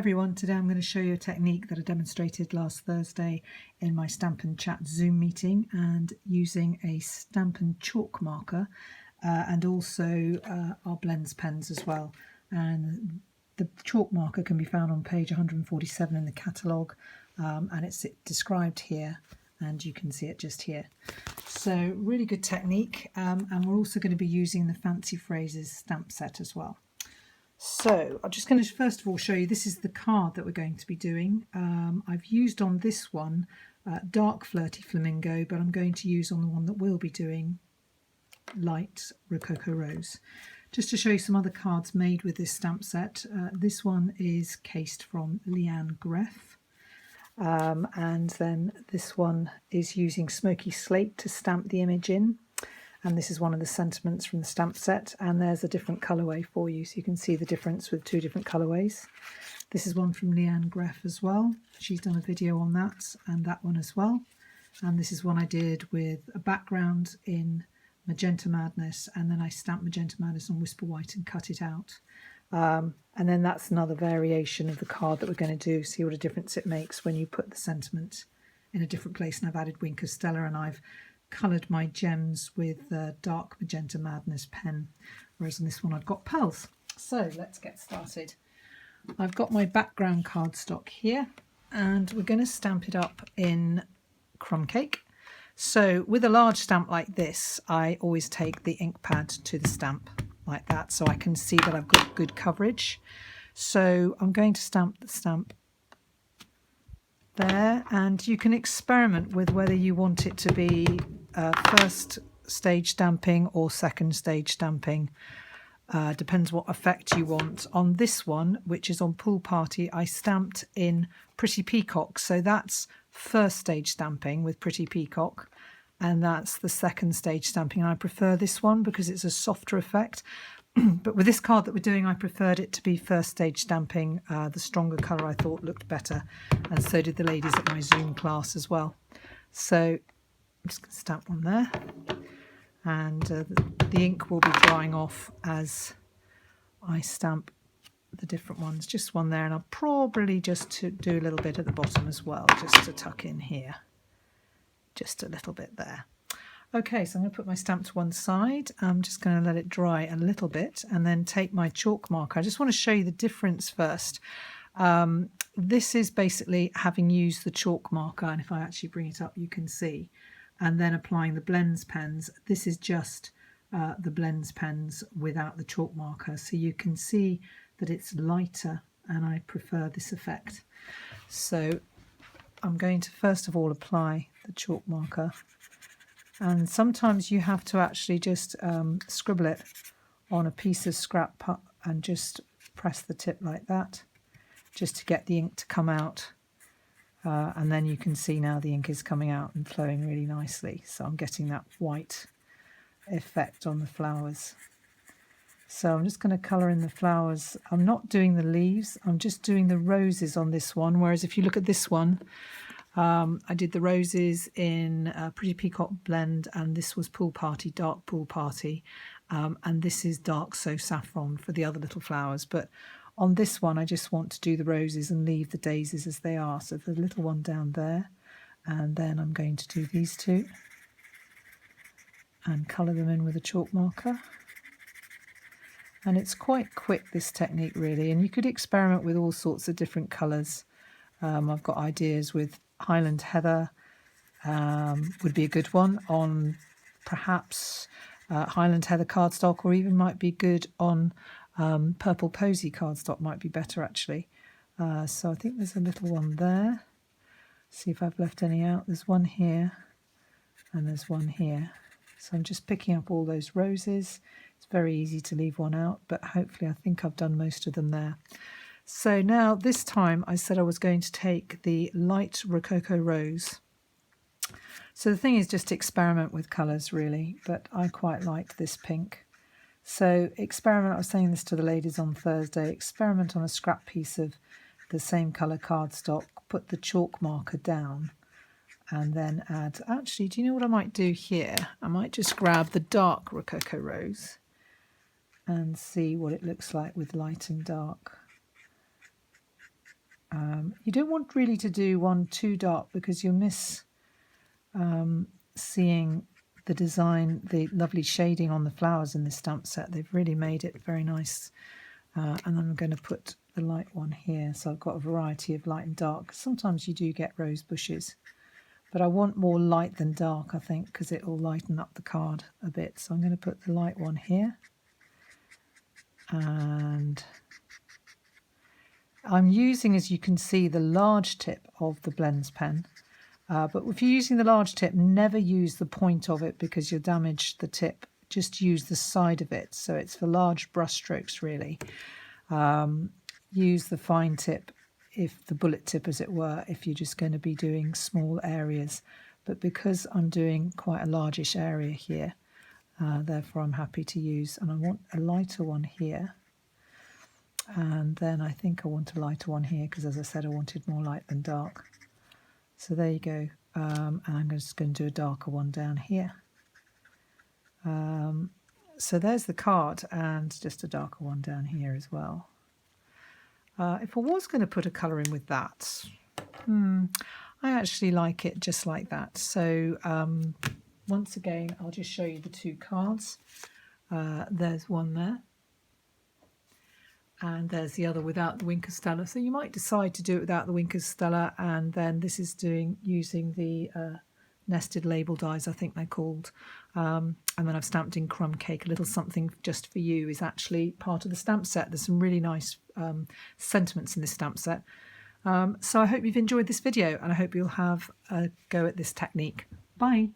everyone, today I'm going to show you a technique that I demonstrated last Thursday in my Stampin' Chat Zoom meeting, and using a Stampin' chalk marker and also our blends pens as well. And the chalk marker can be found on page 147 in the catalogue, and it's described here, and you can see it just here. So really good technique, and we're also going to be using the Fancy Phrases stamp set as well. So I'm just going to first of all show you, this is the card that we're going to be doing. I've used on this one dark Flirty Flamingo, but I'm going to use on the one that we'll be doing light Rococo Rose. Just to show you some other cards made with this stamp set, this one is cased from Leanne Greff, and then this one is using Smoky Slate to stamp the image in. And this is one of the sentiments from the stamp set, and there's a different colourway for you, so you can see the difference with two different colourways. This is one from Leanne Greff as well. She's done a video on that, and that one as well. And this is one I did with a background in Magenta Madness, and then I stamped Magenta Madness on Whisper White and cut it out. And then that's another variation of the card that we're going to do. See what a difference it makes when you put the sentiment in a different place. And I've added Winker Stella, and I've coloured my gems with the dark Magenta Madness pen, whereas on this one I've got pearls. So let's get started. I've got my background cardstock here, and we're going to stamp it up in crumb cake. So with a large stamp like this, I always take the ink pad to the stamp like that, so I can see that I've got good coverage. So I'm going to stamp the stamp there, and you can experiment with whether you want it to be first stage stamping or second stage stamping. Depends what effect you want. On this one, which is on Pool Party, I stamped in Pretty Peacock, so that's first stage stamping with Pretty Peacock, and that's the second stage stamping. And I prefer this one because it's a softer effect. But with this card that we're doing, I preferred it to be first stage stamping. The stronger colour I thought looked better, and so did the ladies at my Zoom class as well. So I'm just going to stamp one there, and the ink will be drying off as I stamp the different ones. Just one there, and I'll probably just do a little bit at the bottom as well, just to tuck in here, just a little bit there. Okay, so I'm going to put my stamp to one side. I'm just going to let it dry a little bit and then take my chalk marker. I just want to show you the difference first. This is basically having used the chalk marker, and if I actually bring it up you can see, and then applying the blends pens. This is just the blends pens without the chalk marker, so you can see that it's lighter, and I prefer this effect. So I'm going to first of all apply the chalk marker. And sometimes you have to actually just scribble it on a piece of scrap and just press the tip like that, just to get the ink to come out. And then you can see now the ink is coming out and flowing really nicely. So I'm getting that white effect on the flowers. So I'm just going to colour in the flowers. I'm not doing the leaves, I'm just doing the roses on this one. Whereas if you look at this one, I did the roses in Pretty Peacock blend, and this was Pool Party, dark Pool Party, and this is dark So Saffron for the other little flowers. But on this one I just want to do the roses and leave the daisies as they are. So the little one down there, and then I'm going to do these two and colour them in with a chalk marker. And it's quite quick, this technique, really, and you could experiment with all sorts of different colours. I've got ideas with Highland Heather, would be a good one on perhaps Highland Heather cardstock, or even might be good on Purple Posy cardstock, might be better actually. So I think there's a little one there. See if I've left any out. There's one here and there's one here. So I'm just picking up all those roses. It's very easy to leave one out, but hopefully I think I've done most of them there. So now this time I said I was going to take the light Rococo Rose. So the thing is just to experiment with colours really, but I quite like this pink. So experiment, I was saying this to the ladies on Thursday, experiment on a scrap piece of the same colour cardstock, put the chalk marker down, and then add, actually, do you know what I might do here? I might just grab the dark Rococo Rose and see what it looks like with light and dark. You don't want really to do one too dark because you'll miss seeing the design, the lovely shading on the flowers in this stamp set. They've really made it very nice. And I'm going to put the light one here. So I've got a variety of light and dark. Sometimes you do get rose bushes, but I want more light than dark, I think, because it will lighten up the card a bit. So I'm going to put the light one here. And I'm using, as you can see, the large tip of the blends pen. But if you're using the large tip, never use the point of it because you'll damage the tip. Just use the side of it. So it's for large brush strokes, really. Use the fine tip, if the bullet tip, as it were, if you're just going to be doing small areas. But because I'm doing quite a largish area here, therefore I'm happy to use, and I want a lighter one here. And then I think I want a lighter one here because, as I said, I wanted more light than dark. So there you go. And I'm just going to do a darker one down here. So there's the card, and just a darker one down here as well. If I was going to put a colour in with that, I actually like it just like that. So once again, I'll just show you the two cards. There's one there. And there's the other without the Winker Stella. So you might decide to do it without the Winker Stella, and then this is using the nested label dies, I think they're called. And then I've stamped in Crumb Cake. A little something just for you is actually part of the stamp set. There's some really nice sentiments in this stamp set. So I hope you've enjoyed this video, and I hope you'll have a go at this technique. Bye.